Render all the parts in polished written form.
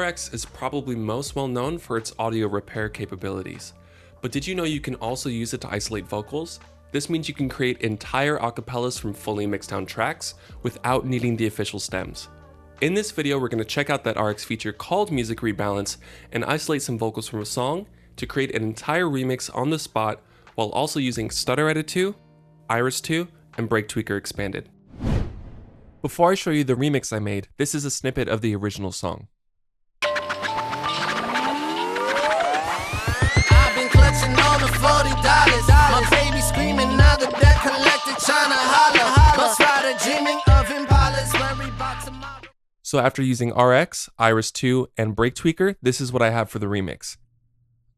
RX is probably most well known for its audio repair capabilities, but did you know you can also use it to isolate vocals? This means you can create entire acapellas from fully mixed down tracks without needing the official stems. In this video, we're going to check out that RX feature called Music Rebalance and isolate some vocals from a song to create an entire remix on the spot while also using Stutter Edit 2, Iris 2, and Break Tweaker Expanded. Before I show you the remix I made, this is a snippet of the original song. I've been clutching all the $40. My baby screaming now the debt collected, trying to holler. Bus rider dreaming of Impalas, worry about tomorrow. So after using RX, Iris 2, and Break Tweaker, this is what I have for the remix.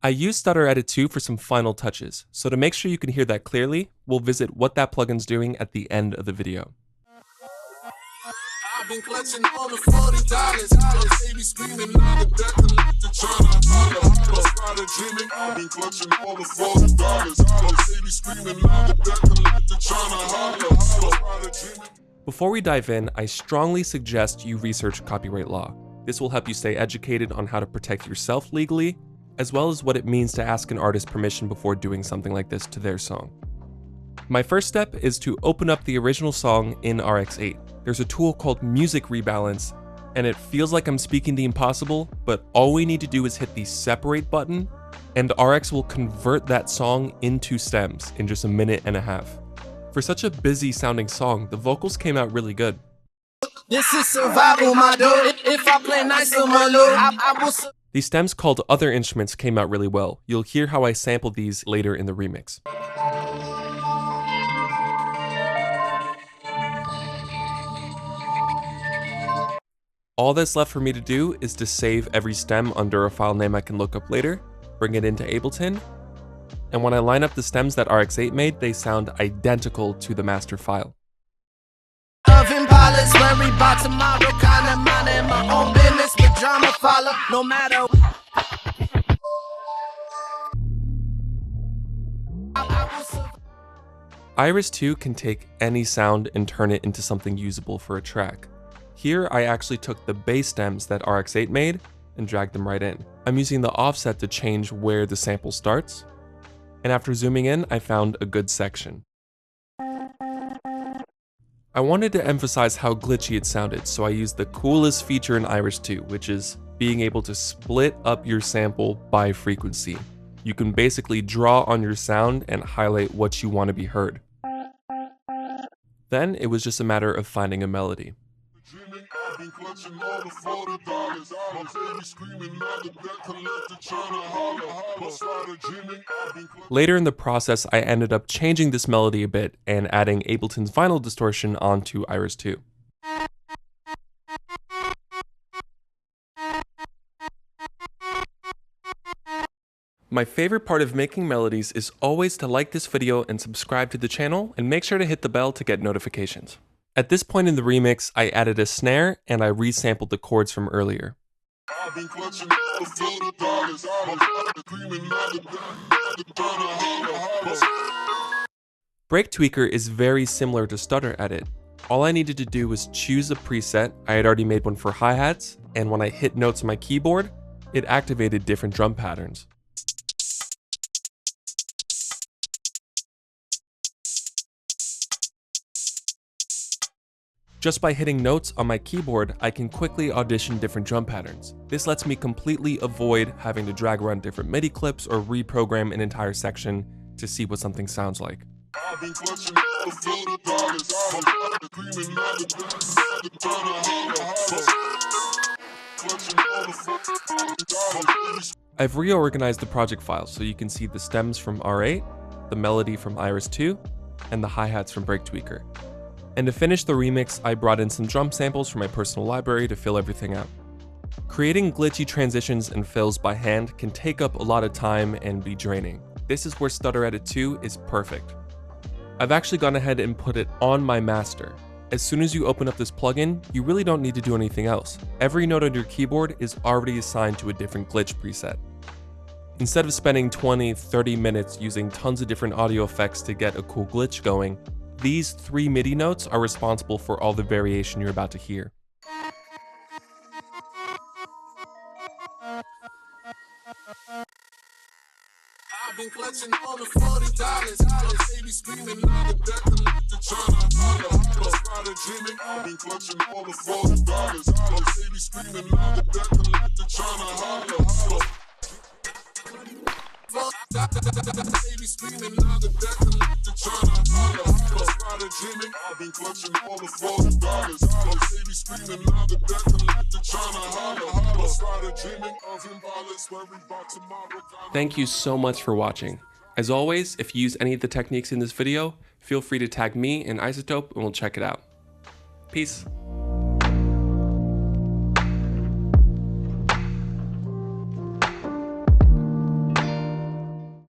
I used Stutter Edit 2 for some final touches, so to make sure you can hear that clearly, we'll visit what that plugin's doing at the end of the video. I've been clutching all the $40. My baby screaming now the debt collected, trying to holler. Bus rider dreaming, I've been clutching all the $40. My baby screaming now the debt collected, trying to holler. Bus rider dreaming. Before we dive in, I strongly suggest you research copyright law. This will help you stay educated on how to protect yourself legally, as well as what it means to ask an artist permission before doing something like this to their song. My first step is to open up the original song in RX8. There's a tool called Music Rebalance, and it feels like I'm speaking the impossible, but all we need to do is hit the separate button, and RX will convert that song into stems in just a minute and a half. For such a busy sounding song, the vocals came out really good. This is survival, my dude. If I play nice on my load, I will. These stems called Other Instruments came out really well. You'll hear how I sampled these later in the remix. All that's left for me to do is to save every stem under a file name I can look up later, bring it into Ableton, and when I line up the stems that RX8 made, they sound identical to the master file. Of Impalas, worry about tomorrow, kinda minding my own business, but drama follow, no matter. Iris 2 can take any sound and turn it into something usable for a track. Here, I actually took the bass stems that RX8 made and dragged them right in. I'm using the offset to change where the sample starts, and after zooming in, I found a good section. I wanted to emphasize how glitchy it sounded, so I used the coolest feature in Iris 2, which is being able to split up your sample by frequency. You can basically draw on your sound and highlight what you want to be heard. Then it was just a matter of finding a melody. Later in the process, I ended up changing this melody a bit and adding Ableton's vinyl distortion onto Iris 2. My favorite part of making melodies is always to like this video and subscribe to the channel, and make sure to hit the bell to get notifications. At this point in the remix, I added a snare and I resampled the chords from earlier. Break Tweaker is very similar to Stutter Edit. All I needed to do was choose a preset. I had already made one for hi-hats, and when I hit notes on my keyboard, it activated different drum patterns. Just by hitting notes on my keyboard, I can quickly audition different drum patterns. This lets me completely avoid having to drag around different MIDI clips or reprogram an entire section to see what something sounds like. I've reorganized the project files so you can see the stems from R8, the melody from Iris 2, and the hi-hats from Break Tweaker. And to finish the remix, I brought in some drum samples from my personal library to fill everything out. Creating glitchy transitions and fills by hand can take up a lot of time and be draining. This is where Stutter Edit 2 is perfect. I've actually gone ahead and put it on my master. As soon as you open up this plugin, you really don't need to do anything else. Every note on your keyboard is already assigned to a different glitch preset. Instead of spending 20-30 minutes using tons of different audio effects to get a cool glitch going, these 3 MIDI notes are responsible for all the variation you're about to hear. been clutching on the $40. Baby screaming out of death, collector tryna holler. Started dreaming, been clutching all the $40. Baby screaming out of death, collector tryna holler. Baby screaming out of death, collector tryna holler. Started dreaming, been clutching all the $40. Baby screaming out of death, collector tryna holler. Started dreaming of violence, worried about tomorrow. Thank you so much for watching. As always, if you use any of the techniques in this video, feel free to tag me and Isotope and we'll check it out. Peace.